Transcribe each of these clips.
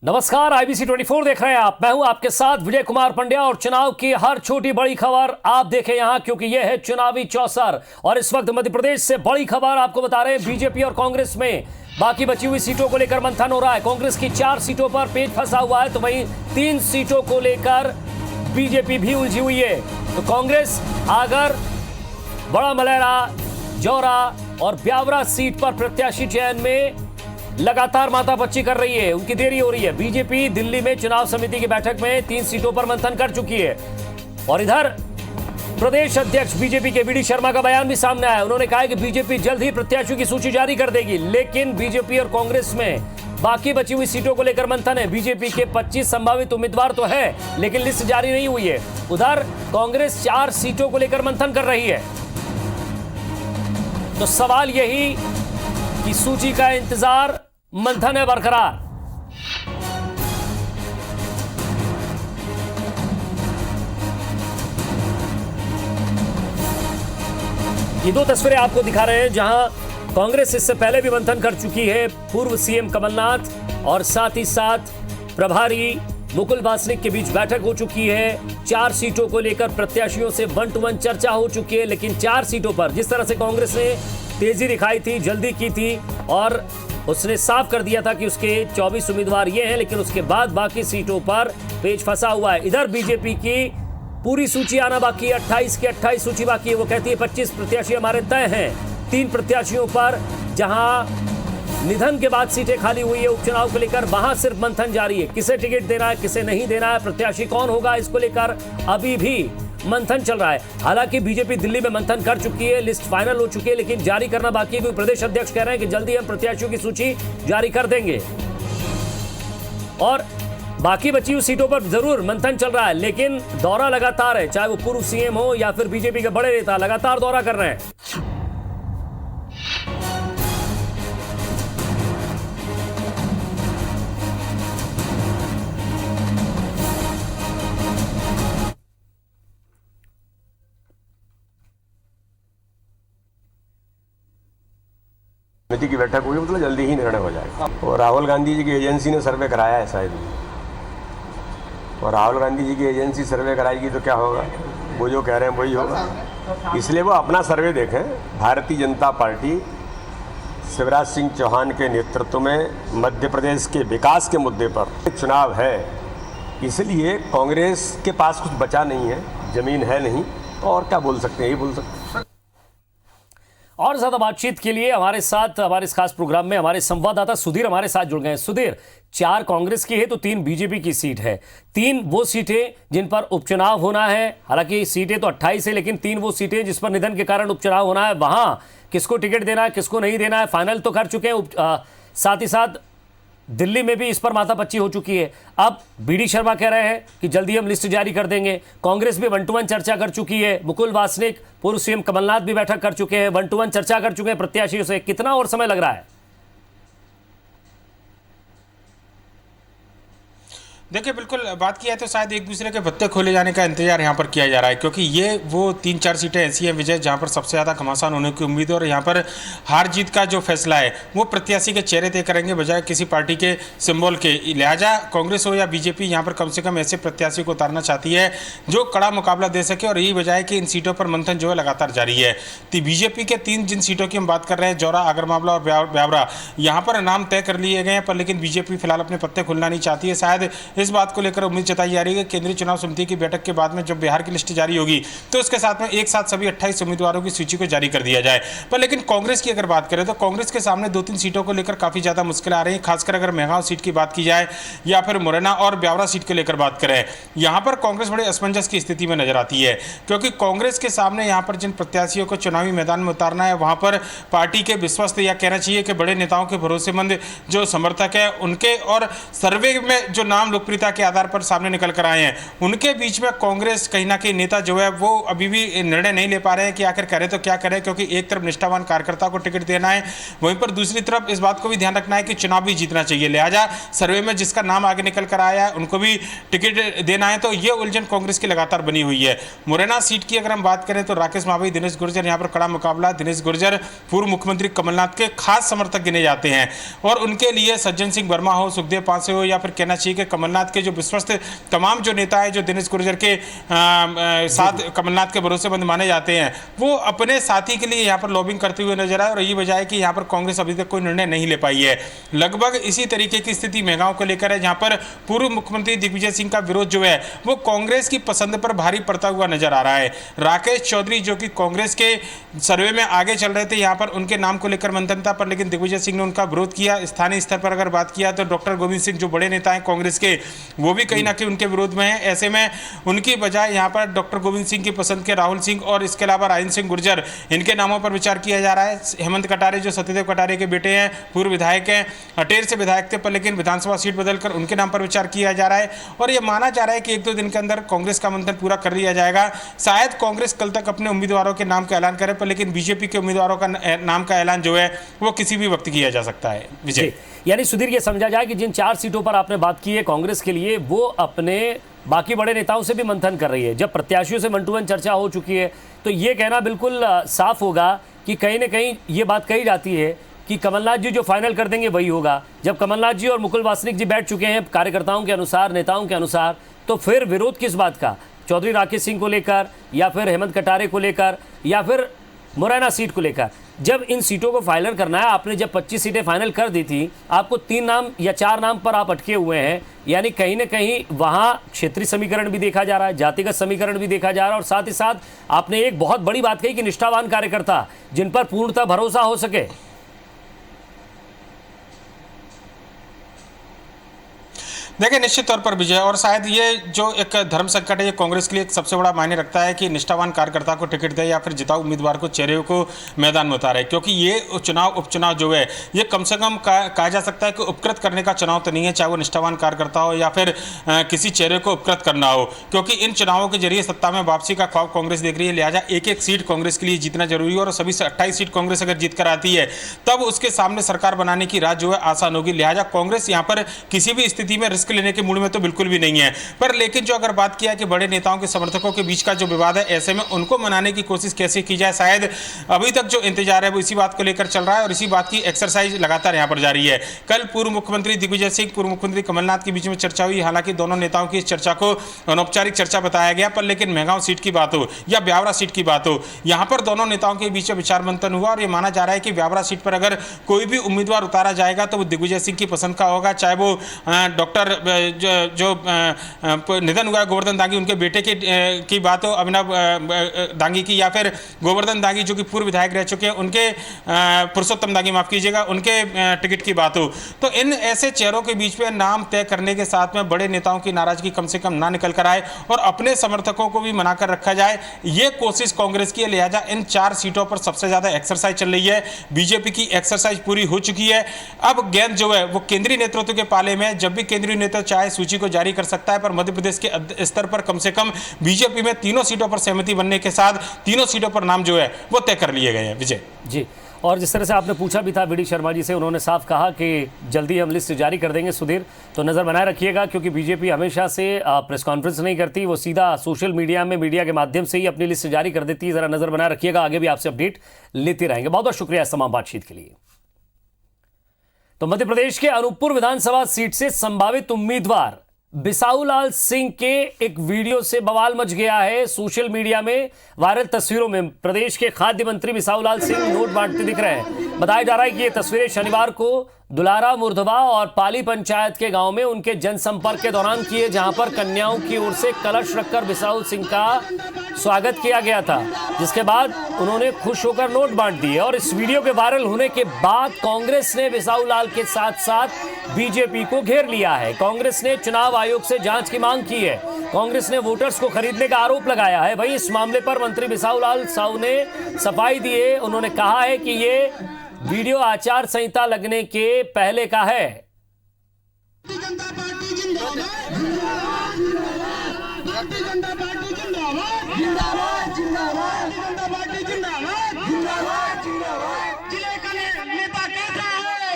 नमस्कार, IBC 24 देख रहे हैं आप। मैं हूं आपके साथ विजय कुमार पंड्या और चुनाव की हर छोटी बड़ी खबर आप देखें यहां, क्योंकि यह है चुनावी चौसर। और इस वक्त मध्य प्रदेश से बड़ी खबर आपको बता रहे हैं। बीजेपी और कांग्रेस में बाकी बची हुई सीटों को लेकर मंथन हो रहा है। कांग्रेस की 4 सीटों पर पेच फंसा हुआ है, तो वहीं 3 सीटों को लेकर बीजेपी भी उलझी हुई है। तो कांग्रेस आगर, बड़ा मलहरा, जौरा और ब्यावरा सीट पर प्रत्याशी चयन में लगातार माथापच्ची कर रही है, उनकी देरी हो रही है। बीजेपी दिल्ली में चुनाव समिति की बैठक में 3 सीटों पर मंथन कर चुकी है। और इधर प्रदेश अध्यक्ष बीजेपी के वी.डी. शर्मा का बयान भी सामने आया। उन्होंने कहा है कि बीजेपी जल्द ही प्रत्याशियों की सूची जारी कर देगी, लेकिन बीजेपी और कांग्रेस में बाकी बची हुई सीटों को लेकर मंथन है। बीजेपी के 25 संभावित उम्मीदवार तो है, लेकिन लिस्ट जारी नहीं हुई है। उधर कांग्रेस 4 सीटों को लेकर मंथन कर रही है। तो सवाल यही कि सूची का इंतजार, मंथन है बरकरार। ये 2 तस्वीरें आपको दिखा रहे हैं, जहां कांग्रेस इससे पहले भी मंथन कर चुकी है। पूर्व सीएम कमलनाथ और साथ ही साथ प्रभारी मुकुल वासनिक के बीच बैठक हो चुकी है। 4 सीटों को लेकर प्रत्याशियों से 1 टू 1 चर्चा हो चुकी है, लेकिन 4 सीटों पर जिस तरह से कांग्रेस ने तेजी दिखाई थी, जल्दी की थी और उसने साफ कर दिया था कि उसके 24 उम्मीदवार ये हैं, लेकिन उसके बाद बाकी सीटों पर पेच फंसा हुआ है। इधर बीजेपी की पूरी सूची आना बाकी है, 28 की 28 सूची बाकी है। वो कहती है 25 प्रत्याशी हमारे तय हैं। 3 प्रत्याशियों पर जहां निधन के बाद सीटें खाली हुई है उपचुनाव को लेकर, वहां सिर्फ मंथन जारी है। किसे टिकट देना है, किसे नहीं देना है, प्रत्याशी कौन होगा, इसको लेकर अभी भी मंथन चल रहा है। हालांकि बीजेपी दिल्ली में मंथन कर चुकी है, लिस्ट फाइनल हो चुकी है, लेकिन जारी करना बाकी है, क्योंकि प्रदेश अध्यक्ष कह रहे हैं कि जल्दी हम प्रत्याशियों की सूची जारी कर देंगे। और बाकी बची हुई सीटों पर जरूर मंथन चल रहा है, लेकिन दौरा लगातार है। चाहे वो पूर्व सीएम हो या फिर बीजेपी के बड़े नेता, लगातार दौरा कर रहे हैं। समिति की बैठक हुई, मतलब जल्दी ही निर्णय हो जाएगा। और राहुल गांधी जी की एजेंसी ने सर्वे कराया है शायद, और राहुल गांधी जी की एजेंसी सर्वे कराएगी तो क्या होगा, वो जो कह रहे हैं वही होगा। इसलिए वो अपना सर्वे देखें। भारतीय जनता पार्टी शिवराज सिंह चौहान के नेतृत्व में मध्य प्रदेश के विकास के मुद्दे पर चुनाव है, इसलिए कांग्रेस के पास कुछ बचा नहीं है, जमीन है नहीं, तो और क्या बोल सकते हैं, यही बोल सकते हैं। और ज्यादा बातचीत के लिए हमारे साथ हमारे इस खास प्रोग्राम में हमारे संवाददाता सुधीर हमारे साथ जुड़ गए हैं। सुधीर, 4 कांग्रेस की है तो 3 बीजेपी की सीट है। 3 वो सीटें जिन पर उपचुनाव होना है, हालांकि सीटें तो 28 है, लेकिन 3 वो सीटें जिस पर निधन के कारण उपचुनाव होना है। वहां किसको टिकट देना है, किसको नहीं देना है, फाइनल तो कर चुके हैं। साथ ही साथ दिल्ली में भी इस पर माथापच्ची हो चुकी है। अब वी.डी. शर्मा कह रहे हैं कि जल्दी हम लिस्ट जारी कर देंगे। कांग्रेस भी 1 टू 1 चर्चा कर चुकी है। मुकुल वासनिक, पूर्व सीएम कमलनाथ भी बैठक कर चुके हैं, 1 टू 1 चर्चा कर चुके हैं प्रत्याशियों से। कितना और समय लग रहा है? देखिए, बिल्कुल बात किया है तो शायद एक दूसरे के पत्ते खोले जाने का इंतजार यहाँ पर किया जा रहा है, क्योंकि ये वो 3-4 सीटें ऐसी हैं विजय, जहाँ पर सबसे ज़्यादा घमासान होने की उम्मीद है। और यहाँ पर हार जीत का जो फैसला है वो प्रत्याशी के चेहरे तय करेंगे, बजाय किसी पार्टी के सिंबल के। लिहाजा कांग्रेस हो या बीजेपी, यहाँ पर कम से कम ऐसे प्रत्याशी को उतारना चाहती है जो कड़ा मुकाबला दे सके, और यही वजह है कि इन सीटों पर मंथन जो है लगातार जारी है। तो बीजेपी के 3 जिन सीटों की हम बात कर रहे हैं, जौरा, आगरमालवा और ब्यावरा, यहाँ पर नाम तय कर लिए गए हैं, पर लेकिन बीजेपी फिलहाल अपने पत्ते खुलना नहीं चाहती है। शायद इस बात को लेकर जताई जा रही है कि केंद्रीय चुनाव समिति की बैठक के बाद में जब बिहार की लिस्ट जारी होगी तो उसके साथ में एक साथ सभी 28 उम्मीदवारों की सूची को जारी कर दिया जाए। पर लेकिन कांग्रेस की अगर बात करें तो कांग्रेस के सामने 2-3 सीटों को लेकर काफी ज्यादा मुश्किल आ रही है, खासकर अगर मेहगांव सीट की बात की जाए या फिर मुरैना और ब्यावरा सीट को लेकर बात करें। यहां पर कांग्रेस बड़े असमंजस की स्थिति में नजर आती है, क्योंकि कांग्रेस के सामने यहां पर जिन प्रत्याशियों को चुनावी मैदान में उतारना है, वहां पर पार्टी के विश्वस्त, या कहना चाहिए कि बड़े नेताओं के भरोसेमंद जो समर्थक है उनके, और सर्वे में जो नाम लोग लोकप्रियता के आधार पर सामने निकल कर आए हैं। उनके बीच में कांग्रेस कहीं ना कहीं नेता जो है वो अभी भी निर्णय नहीं ले पा रहे हैं कि आखिर करें तो क्या करें, क्योंकि एक तरफ निष्ठावान कार्यकर्ता को टिकट देना है, वहीं पर दूसरी तरफ इस बात को भी ध्यान रखना है कि चुनाव भी जीतना चाहिए। लिहाजा सर्वे में जिसका नाम आगे निकल कर आया है उनको भी टिकट देना है। तो ये उलझन कांग्रेस की लगातार बनी हुई है। मुरैना सीट की अगर हम बात करें तो राकेश मावई, दिनेश गुर्जर, यहाँ पर कड़ा मुकाबला। दिनेश गुर्जर पूर्व मुख्यमंत्री कमलनाथ के खास समर्थक गिने जाते हैं और उनके लिए सज्जन सिंह वर्मा हो, सुखदेव पांसे हो, या फिर कहना चाहिए कि कमलनाथ के जो विश्वस्त तमाम जो नेता है जो दिनेश गुर्जर के साथ कमलनाथ के भरोसेमंद माने जाते हैं, वो अपने साथी के लिए यहाँ पर लॉबिंग करते हुए नजर आए। और यही वजह है कि यहाँ पर कांग्रेस अभी तक कोई निर्णय नहीं ले पाई है। लगभग इसी तरीके की स्थिति मेहगांव को लेकर है, जहाँ पर पूर्व मुख्यमंत्री दिग्विजय सिंह का विरोध जो है वो कांग्रेस की पसंद पर भारी पड़ता हुआ नजर आ रहा है। राकेश चौधरी जो कि कांग्रेस के सर्वे में आगे चल रहे थे, यहाँ पर उनके नाम को लेकर मंथन था, पर लेकिन दिग्विजय सिंह ने उनका विरोध किया। स्थानीय स्तर पर अगर बात किया तो डॉक्टर गोविंद सिंह जो बड़े नेता हैं कांग्रेस के, वो भी कहीं ना कहीं उनके विरोध में है। ऐसे में उनकी बजाय यहाँ पर डॉक्टर गोविंद सिंह की पसंद के राहुल सिंह और इसके अलावा राजेंद्र सिंह गुर्जर, इनके नामों पर विचार किया जा रहा है। हेमंत कटारे जो सत्यदेव कटारे के बेटे हैं, पूर्व विधायक हैं, अटेर से विधायक थे, पर लेकिन विधानसभा सीट बदलकर उनके नाम पर विचार किया जा रहा है। और यह माना जा रहा है कि 1-2 दिन के अंदर कांग्रेस का मंथन पूरा कर लिया जाएगा। शायद कांग्रेस कल तक अपने उम्मीदवारों के नाम का ऐलान करे, पर लेकिन बीजेपी के उम्मीदवारों का नाम का ऐलान जो है वो किसी भी वक्त किया जा सकता है। विजय, यानी सुधीर, ये समझा जाए कि जिन 4 सीटों पर आपने बात की है कांग्रेस के लिए, वो अपने बाकी बड़े नेताओं से भी मंथन कर रही है। जब प्रत्याशियों से 1-to-1 चर्चा हो चुकी है तो ये कहना बिल्कुल साफ होगा कि कहीं ना कहीं ये बात कही जाती है कि कमलनाथ जी जो फाइनल कर देंगे वही होगा। जब कमलनाथ जी और मुकुल वासनिक जी बैठ चुके हैं कार्यकर्ताओं के अनुसार, नेताओं के अनुसार, तो फिर विरोध किस बात का? चौधरी राकेश सिंह को लेकर, या फिर हेमंत कटारे को लेकर, या फिर मुरैना सीट को लेकर? जब इन सीटों को फाइनल करना है, आपने जब 25 सीटें फाइनल कर दी थी, आपको 3 नाम या 4 नाम पर आप अटके हुए हैं। यानी कहीं ना कहीं वहाँ क्षेत्रीय समीकरण भी देखा जा रहा है, जातिगत समीकरण भी देखा जा रहा है, और साथ ही साथ आपने एक बहुत बड़ी बात कही कि निष्ठावान कार्यकर्ता जिन पर पूर्णतः भरोसा हो सके। देखिए, निश्चित तौर पर विजय, और शायद ये जो एक धर्म संकट है ये कांग्रेस के लिए एक सबसे बड़ा मायने रखता है कि निष्ठावान कार्यकर्ता को टिकट दे या फिर जिताऊ उम्मीदवार को, चेहरे को मैदान में उतारे। क्योंकि ये उपचुनाव जो है ये कम से कम कहा जा सकता है कि उपकृत करने का चुनाव तो नहीं है, चाहे वो निष्ठावान कार्यकर्ता हो या फिर किसी चेहरे को उपकृत करना हो। क्योंकि इन चुनावों के जरिए सत्ता में वापसी का ख्वाब कांग्रेस देख रही है। लिहाजा एक सीट कांग्रेस के लिए जीतना जरूरी है, और सभी से 28 सीट कांग्रेस अगर जीत कर आती है तब उसके सामने सरकार बनाने की राह जो है आसान होगी। लिहाजा कांग्रेस यहाँ पर किसी भी स्थिति में रिस्क लेने के मूड में तो बिल्कुल भी नहीं है। पर लेकिन जो अगर बात किया कि बड़े नेताओं के समर्थकों के बीच का जो विवाद है, ऐसे में उनको मनाने की कोशिश कैसे की जाए, शायद अभी तक जो इंतजार है वो इसी बात को लेकर चल रहा है, और इसी बात की एक्सरसाइज लगातार यहां पर जारी है। कल पूर्व मुख्यमंत्री दिग्विजय सिंह, पूर्व मुख्यमंत्री कमलनाथ के बीच में चर्चा हुई। हालांकि दोनों नेताओं की इस चर्चा को अनौपचारिक चर्चा बताया गया, पर लेकिन मेहगांव सीट की बात हो या ब्यावरा सीट की बात हो, यहां पर दोनों नेताओं के बीच में विचार मंथन हुआ। और यह माना जा रहा है कि ब्यावरा सीट पर अगर कोई भी उम्मीदवार उतारा जाएगा तो वो दिग्विजय सिंह की पसंद का होगा, चाहे वो डॉक्टर जो निधन हुआ गोवर्धन दांगी उनके बेटे की बात हो, अभिनव दांगी की, या फिर गोवर्धन दांगी जो कि पूर्व विधायक रह चुके हैं उनके, पुरुषोत्तम दांगी माफ कीजिएगा, उनके टिकट की बात हो। तो इन ऐसे चेहरों के बीच में नाम तय करने के साथ में बड़े नेताओं की नाराजगी कम से कम ना निकल कर आए और अपने समर्थकों को भी मनाकर रखा जाए, ये कोशिश कांग्रेस की है। लिहाजा इन 4 सीटों पर सबसे ज्यादा एक्सरसाइज चल रही है। बीजेपी की एक्सरसाइज पूरी हो चुकी है। अब गेंद जो है वो केंद्रीय नेतृत्व के पाले में। जब भी केंद्रीय नेतृत्व चाहे सूची को जारी कर सकता है, पर मध्य प्रदेश के स्तर पर कम से कम बीजेपी में 3 सीटों पर सहमति बनने के साथ 3 सीटों पर नाम जो है वो तय कर लिए गए हैं। विजय जी, और जिस तरह से आपने पूछा भी था वीडी शर्मा जी से, उन्होंने साफ कहा कि जल्दी हम लिस्ट जारी कर देंगे। सुधीर, तो नज़र बनाए रखिएगा, क्योंकि बीजेपी हमेशा से प्रेस कॉन्फ्रेंस नहीं करती, वो सीधा सोशल मीडिया में मीडिया के माध्यम से ही अपनी लिस्ट जारी कर देती है। ज़रा नज़र बनाए रखिएगा, आगे भी आपसे अपडेट लेते रहेंगे। बहुत बहुत शुक्रिया इस तमाम बातचीत के लिए। तो मध्य प्रदेश के अनूपपुर विधानसभा सीट से संभावित उम्मीदवार बिसाऊलाल सिंह के एक वीडियो से बवाल मच गया है। सोशल मीडिया में वायरल तस्वीरों में प्रदेश के खाद्य मंत्री बिसाऊलाल सिंह नोट बांटते दिख रहे हैं। बताया जा रहा है कि ये तस्वीरें शनिवार को दुलारा, मुर्धवा और पाली पंचायत के गांव में उनके जनसंपर्क के दौरान किए, जहां पर कन्याओं की ओर से कलश रखकर बिसाऊल सिंह का स्वागत किया गया था, जिसके बाद उन्होंने खुश होकर नोट बांट दिए। और इस वीडियो के वायरल होने के बाद कांग्रेस ने बिसाऊलाल के साथ साथ बीजेपी को घेर लिया है। कांग्रेस ने चुनाव आयोग से जांच की मांग की है। कांग्रेस ने वोटर्स को खरीदने का आरोप लगाया है। वहीं इस मामले पर मंत्री बिसाऊलाल साहू ने सफाई दी है। उन्होंने कहा है कि ये वीडियो आचार संहिता लगने के पहले का है। भारतीय जनता पार्टी जिंदाबाद जिंदाबाद जिंदाबाद जनता पार्टी जिंदाबाद जिंदाबाद जिंदाबाद। जिले का नेता कैसा है?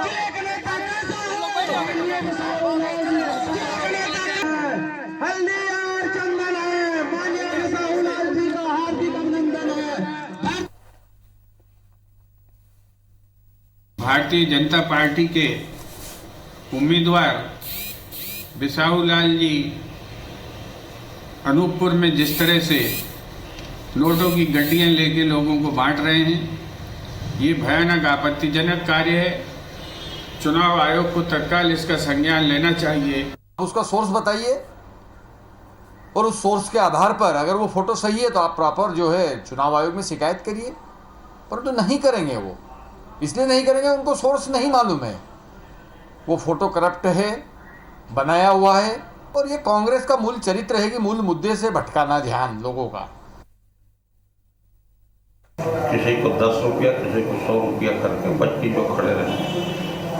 जिले का नेता कैसा है? हल्दी और चंदन है, माननीय साहूलाल जी का हार्दिक अभिनंदन है। भारतीय जनता पार्टी के उम्मीदवार बिसाहूलाल जी अनूपपुर में जिस तरह से नोटों की गड्डियां लेके लोगों को बांट रहे हैं, ये भयानक आपत्तिजनक कार्य है। चुनाव आयोग को तत्काल इसका संज्ञान लेना चाहिए। उसका सोर्स बताइए और उस सोर्स के आधार पर अगर वो फोटो सही है तो आप प्रॉपर जो है चुनाव आयोग में शिकायत करिए, परंतु नहीं करेंगे। वो इसलिए नहीं करेंगे, उनको सोर्स नहीं मालूम है। वो फोटो करप्ट है, बनाया हुआ है, और ये कांग्रेस का मूल चरित्र है कि मूल मुद्दे से भटकाना ध्यान लोगों का। किसी को 10 रुपया, किसी को 100 रुपया करके बच्चे जो खड़े रहे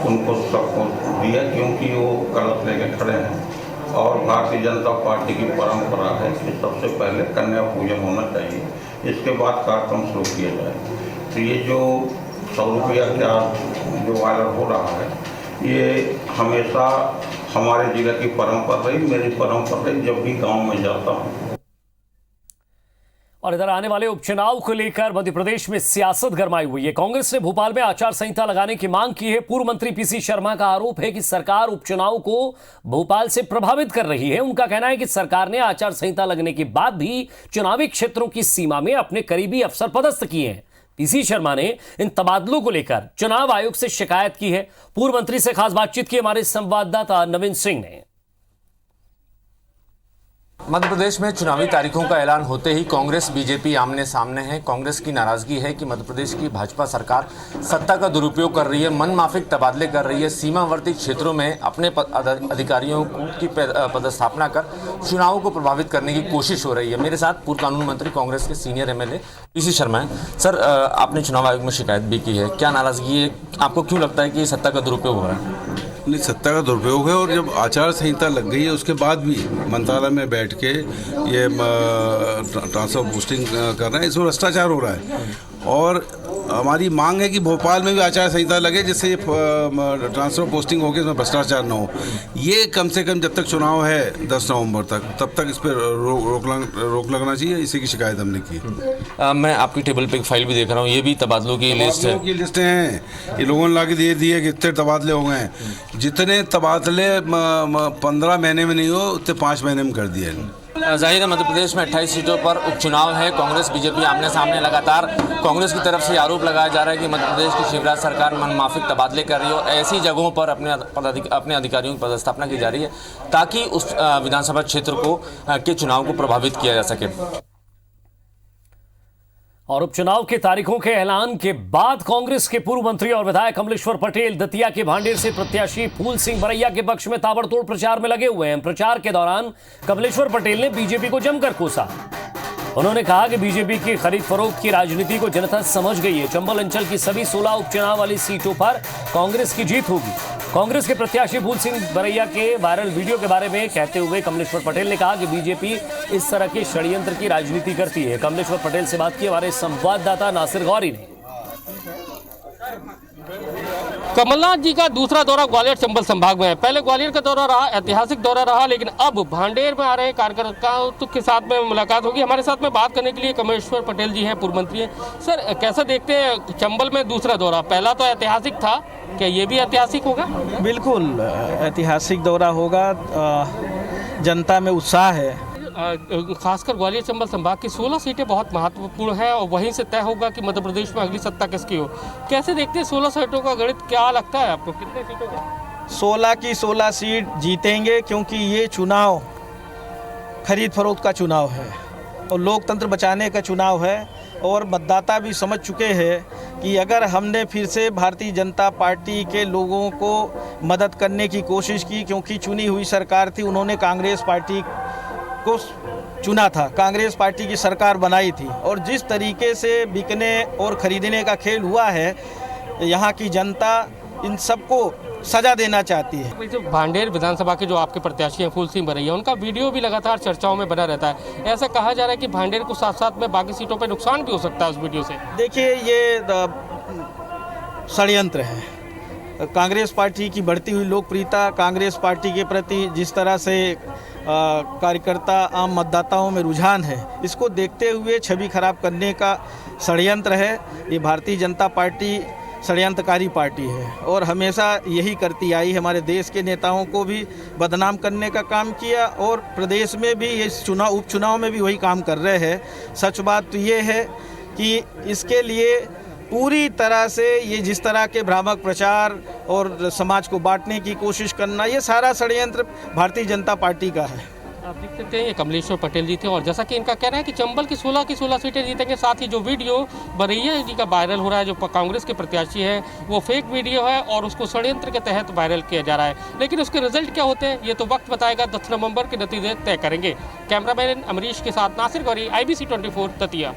उनको सबको दिया, क्योंकि वो गलत लेके खड़े हैं। और भारतीय जनता पार्टी की परंपरा है कि सबसे पहले कन्या पूजन होना चाहिए, इसके बाद कार्यक्रम शुरू किया जाए। तो ये जो 100 रुपया क्या जो वायरल हो रहा है, ये हमेशा हमारे जिले की परंपरा रही, मेरी परंपरा रही। जब भी गांव में जाता हूँ और इधर आने वाले उपचुनाव को लेकर मध्य प्रदेश में सियासत गरमाई हुई है। कांग्रेस ने भोपाल में आचार संहिता लगाने की मांग की है। पूर्व मंत्री पीसी शर्मा का आरोप है कि सरकार उपचुनाव को भोपाल से प्रभावित कर रही है। उनका कहना है कि सरकार ने आचार संहिता लगने के बाद भी चुनावी क्षेत्रों की सीमा में अपने करीबी अफसर पदस्थ किए हैं। पीसी शर्मा ने इन तबादलों को लेकर चुनाव आयोग से शिकायत की है। पूर्व मंत्री से खास बातचीत की हमारे संवाददाता नवीन सिंह ने। मध्य प्रदेश में चुनावी तारीखों का ऐलान होते ही कांग्रेस बीजेपी आमने सामने है। कांग्रेस की नाराजगी है कि मध्य प्रदेश की भाजपा सरकार सत्ता का दुरुपयोग कर रही है, मनमाफिक तबादले कर रही है, सीमावर्ती क्षेत्रों में अपने अधिकारियों की पदस्थापना कर चुनावों को प्रभावित करने की कोशिश हो रही है। मेरे साथ पूर्व कानून मंत्री कांग्रेस के सीनियर एमएलए पीसी शर्मा है। सर, आपने चुनाव आयोग में शिकायत भी की है, क्या नाराजगी है? आपको क्यों लगता है कि सत्ता का दुरुपयोग हो रहा है? नहीं, सत्ता का दुरुपयोग है। और जब आचार संहिता लग गई है उसके बाद भी मंत्रालय में बैठ के ये ट्रांसफर पोस्टिंग कर रहे हैं, इसमें भ्रष्टाचार हो रहा है। और हमारी मांग है कि भोपाल में भी आचार संहिता लगे, जिससे ये ट्रांसफर पोस्टिंग होकर इसमें भ्रष्टाचार न हो। ये कम से कम जब तक चुनाव है 10 नवंबर तक, तब तक इस पर रोक लगना चाहिए। इसी की शिकायत हमने की। मैं आपकी टेबल पे एक फाइल भी देख रहा हूँ, ये भी तबादलों की लिस्ट है। की लिस्टें हैं, ये लोगों ने ला के दे दिए कि इतने तबादले हो गए हैं। जितने तबादले 15 महीने में नहीं हो, उतने 5 महीने में कर दिए। जाहिर है मध्य प्रदेश में 28 सीटों पर उपचुनाव है। कांग्रेस बीजेपी आमने सामने। लगातार कांग्रेस की तरफ से आरोप लगाया जा रहा है कि मध्य प्रदेश की शिवराज सरकार मनमाफिक तबादले कर रही है और ऐसी जगहों पर अपने अधिकारियों की पदस्थापना की जा रही है ताकि उस विधानसभा क्षेत्र को के चुनाव को प्रभावित किया जा सके। और उपचुनाव की तारीखों के ऐलान के बाद कांग्रेस के पूर्व मंत्री और विधायक कमलेश्वर पटेल दतिया के भांडेर से प्रत्याशी फूल सिंह बरैया के पक्ष में ताबड़तोड़ प्रचार में लगे हुए हैं। प्रचार के दौरान कमलेश्वर पटेल ने बीजेपी को जमकर कोसा। उन्होंने कहा कि बीजेपी की खरीद फरोख्त की राजनीति को जनता समझ गई है। चंबल अंचल की सभी 16 उपचुनाव वाली सीटों पर कांग्रेस की जीत होगी। कांग्रेस के प्रत्याशी फूल सिंह बरैया के वायरल वीडियो के बारे में कहते हुए कमलेश्वर पटेल ने कहा कि बीजेपी इस तरह के षड्यंत्र की राजनीति करती है। कमलेश्वर पटेल से बात की हमारे संवाददाता नासिर गौरी ने। कमलनाथ जी का दूसरा दौरा ग्वालियर चंबल संभाग में है। पहले ग्वालियर का दौरा रहा, ऐतिहासिक दौरा रहा, लेकिन अब भांडेर में आ रहे कार्यकर्ताओं के साथ में मुलाकात होगी। हमारे साथ में बात करने के लिए कमलेश्वर पटेल जी हैं, पूर्व मंत्री हैं। सर, कैसा देखते हैं चंबल में दूसरा दौरा? पहला तो ऐतिहासिक था, क्या ये भी ऐतिहासिक होगा? बिल्कुल ऐतिहासिक दौरा होगा। जनता में उत्साह है। खासकर ग्वालियर चंबल संभाग की 16 सीटें बहुत महत्वपूर्ण है और वहीं से तय होगा कि मध्य प्रदेश में अगली सत्ता किसकी हो। कैसे देखते हैं 16 सीटों का गणित? क्या लगता है आपको, कितने सीटों का? 16 की 16 सीट जीतेंगे, क्योंकि ये चुनाव खरीद फरोख्त का चुनाव है और लोकतंत्र बचाने का चुनाव है। और मतदाता भी समझ चुके हैं कि अगर हमने फिर से भारतीय जनता पार्टी के लोगों को मदद करने की कोशिश की, क्योंकि चुनी हुई सरकार थी, उन्होंने कांग्रेस पार्टी को चुना था, कांग्रेस पार्टी की सरकार बनाई थी, और जिस तरीके से बिकने और खरीदने का खेल हुआ है, यहाँ की जनता इन सबको सजा देना चाहती है। जो भांडेर विधानसभा के जो आपके प्रत्याशी हैं फूल सिंह बरैया, उनका वीडियो भी लगातार चर्चाओं में बना रहता है। ऐसा कहा जा रहा है कि भांडेर को साथ साथ में बाकी सीटों पर नुकसान भी हो सकता है उस वीडियो से। देखिए, ये षड्यंत्र है। कांग्रेस पार्टी की बढ़ती हुई लोकप्रियता, कांग्रेस पार्टी के प्रति जिस तरह से कार्यकर्ता आम मतदाताओं में रुझान है, इसको देखते हुए छवि खराब करने का षड्यंत्र है। ये भारतीय जनता पार्टी षड्यंत्रकारी पार्टी है और हमेशा यही करती आई। हमारे देश के नेताओं को भी बदनाम करने का काम किया और प्रदेश में भी ये उपचुनाव में भी वही काम कर रहे हैं। सच बात तो ये है कि इसके लिए पूरी तरह से ये जिस तरह के भ्रामक प्रचार और समाज को बांटने की कोशिश करना, ये सारा षड्यंत्र भारतीय जनता पार्टी का है। आप देख सकते हैं ये कमलेश्वर पटेल जी थे और जैसा कि इनका कहना है कि चंबल की 16 सीटें जीतेंगे। साथ ही जो वीडियो बरैया जी का वायरल हो रहा है, जो कांग्रेस के प्रत्याशी है, वो फेक वीडियो है और उसको षड्यंत्र के तहत वायरल किया जा रहा है। लेकिन उसके रिजल्ट क्या होते हैं ये तो वक्त बताएगा। 10 नवंबर के नतीजे तय करेंगे। कैमरामैन अमरीश के साथ नासिर गौरी, IBC 24 दतिया।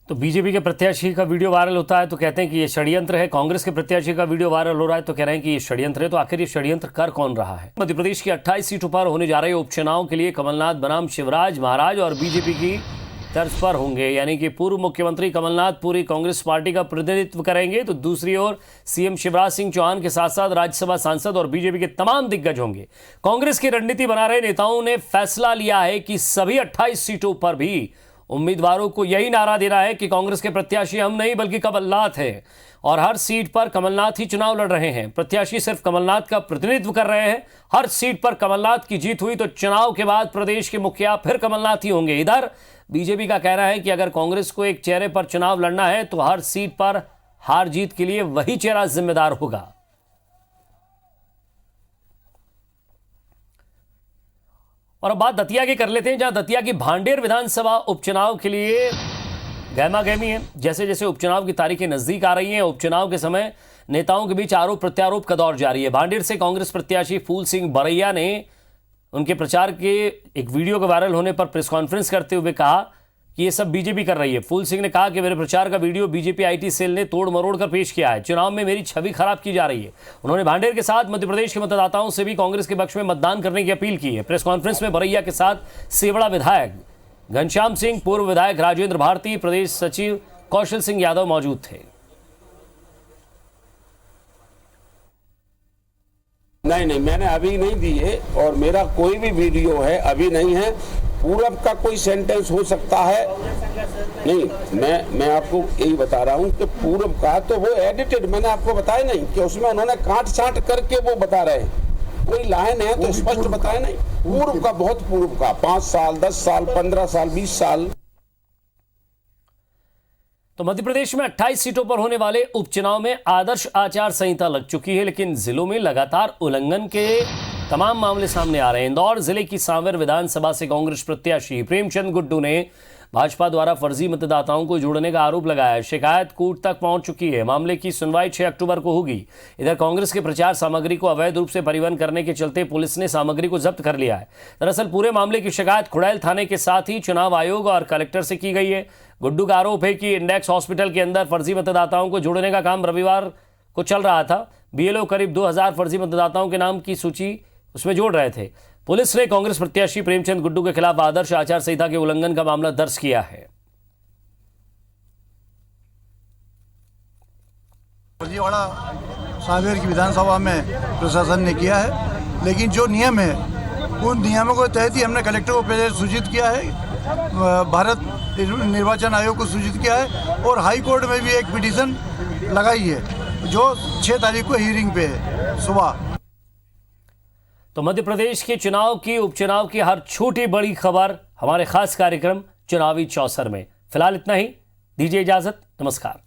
तो बीजेपी के प्रत्याशी का वीडियो वायरल होता है तो कहते हैं कि ये षड्यंत्र है, कांग्रेस के प्रत्याशी का वीडियो वायरल हो रहा है तो कह रहे हैं कि ये षड्यंत्र है। तो आखिर ये षड्यंत्र कर कौन रहा है? मध्य प्रदेश की 28 सीटों पर होने जा रहे उपचुनाव के लिए कमलनाथ बनाम शिवराज महाराज और बीजेपी की तर्ज पर होंगे, यानी कि पूर्व मुख्यमंत्री कमलनाथ पूरी कांग्रेस पार्टी का प्रतिनिधित्व करेंगे तो दूसरी ओर सीएम शिवराज सिंह चौहान के साथ साथ राज्यसभा सांसद और बीजेपी के तमाम दिग्गज होंगे। कांग्रेस की रणनीति बना रहे नेताओं ने फैसला लिया है कि सभी 28 सीटों पर भी उम्मीदवारों को यही नारा देना है कि कांग्रेस के प्रत्याशी हम नहीं बल्कि कमलनाथ हैं और हर सीट पर कमलनाथ ही चुनाव लड़ रहे हैं। प्रत्याशी सिर्फ कमलनाथ का प्रतिनिधित्व कर रहे हैं। हर सीट पर कमलनाथ की जीत हुई तो चुनाव के बाद प्रदेश के मुखिया फिर कमलनाथ ही होंगे। इधर बीजेपी का कहना है कि अगर कांग्रेस को एक चेहरे पर चुनाव लड़ना है तो हर सीट पर हार जीत के लिए वही चेहरा जिम्मेदार होगा। और अब बात दतिया की कर लेते हैं, जहां दतिया की भांडेर विधानसभा उपचुनाव के लिए गहमा गहमी है। जैसे जैसे उपचुनाव की तारीखें नजदीक आ रही हैं, उपचुनाव के समय नेताओं के बीच आरोप प्रत्यारोप का दौर जारी है। भांडेर से कांग्रेस प्रत्याशी फूल सिंह बरैया ने उनके प्रचार के एक वीडियो के वायरल होने पर प्रेस कॉन्फ्रेंस करते हुए कहा कि ये सब बीजेपी कर रही है। फूल सिंह ने कहा कि मेरे प्रचार का वीडियो बीजेपी IT सेल ने तोड़ मरोड़ कर पेश किया है। चुनाव में मेरी छवि खराब की जा रही है। उन्होंने भांडेर के साथ मध्य प्रदेश के मतदाताओं से भी कांग्रेस के पक्ष में मतदान करने की अपील की है। प्रेस कॉन्फ्रेंस में बरैया के साथ सेवड़ा विधायक घनश्याम सिंह, पूर्व विधायक राजेंद्र भारती, प्रदेश सचिव कौशल सिंह यादव मौजूद थे। नहीं, मैंने अभी नहीं दी है और मेरा कोई भी वीडियो है अभी नहीं है। पूरब का कोई सेंटेंस हो सकता है, नहीं, मैं आपको यही बता रहा हूँ कि पूरब का तो वो एडिटेड, मैंने आपको बताया नहीं कि उसमें उन्होंने काट छांट करके वो बता रहे हैं। कोई लाइन है तो स्पष्ट बताया नहीं। पूर्व का, बहुत पूर्व का, 5 साल, 10 साल, 15 साल, 20 साल। तो मध्य प्रदेश में 28 सीटों पर होने वाले उपचुनाव में आदर्श आचार संहिता लग चुकी है, लेकिन जिलों में लगातार उल्लंघन के तमाम मामले सामने आ रहे हैं। इंदौर जिले की सांवेर विधानसभा से कांग्रेस प्रत्याशी प्रेमचंद गुड्डू ने भाजपा द्वारा फर्जी मतदाताओं को जोड़ने का आरोप लगाया। शिकायत कोर्ट तक पहुंच चुकी है। मामले की सुनवाई 6 अक्टूबर को होगी। इधर कांग्रेस के प्रचार सामग्री को अवैध रूप से परिवहन करने के चलते पुलिस ने सामग्री को जब्त कर लिया है। दरअसल पूरे मामले की शिकायत खुड़ैल थाने के साथ ही चुनाव आयोग और कलेक्टर से की गई है। गुड्डू का आरोप है कि इंडेक्स हॉस्पिटल के अंदर फर्जी मतदाताओं को जोड़ने का काम रविवार को चल रहा था। BLO करीब 2000 फर्जी मतदाताओं के नाम की सूची उसमें जोड़ रहे थे। पुलिस ने कांग्रेस प्रत्याशी प्रेमचंद गुड्डू के खिलाफ आदर्श आचार संहिता के उल्लंघन का मामला दर्ज किया है। फर्जीवाड़ा सांवेर की विधानसभा में प्रशासन ने किया है, लेकिन जो नियम है उन नियमों के तहत ही हमने कलेक्टर को पहले सूचित किया है, भारत निर्वाचन आयोग को सूचित किया है और हाई कोर्ट में भी एक पिटीशन लगाई है जो 6 तारीख को हियरिंग पे है सुबह। तो मध्य प्रदेश के चुनाव की, उपचुनाव की हर छोटी बड़ी खबर हमारे खास कार्यक्रम चुनावी चौसर में। फिलहाल इतना ही, दीजिए इजाजत, नमस्कार।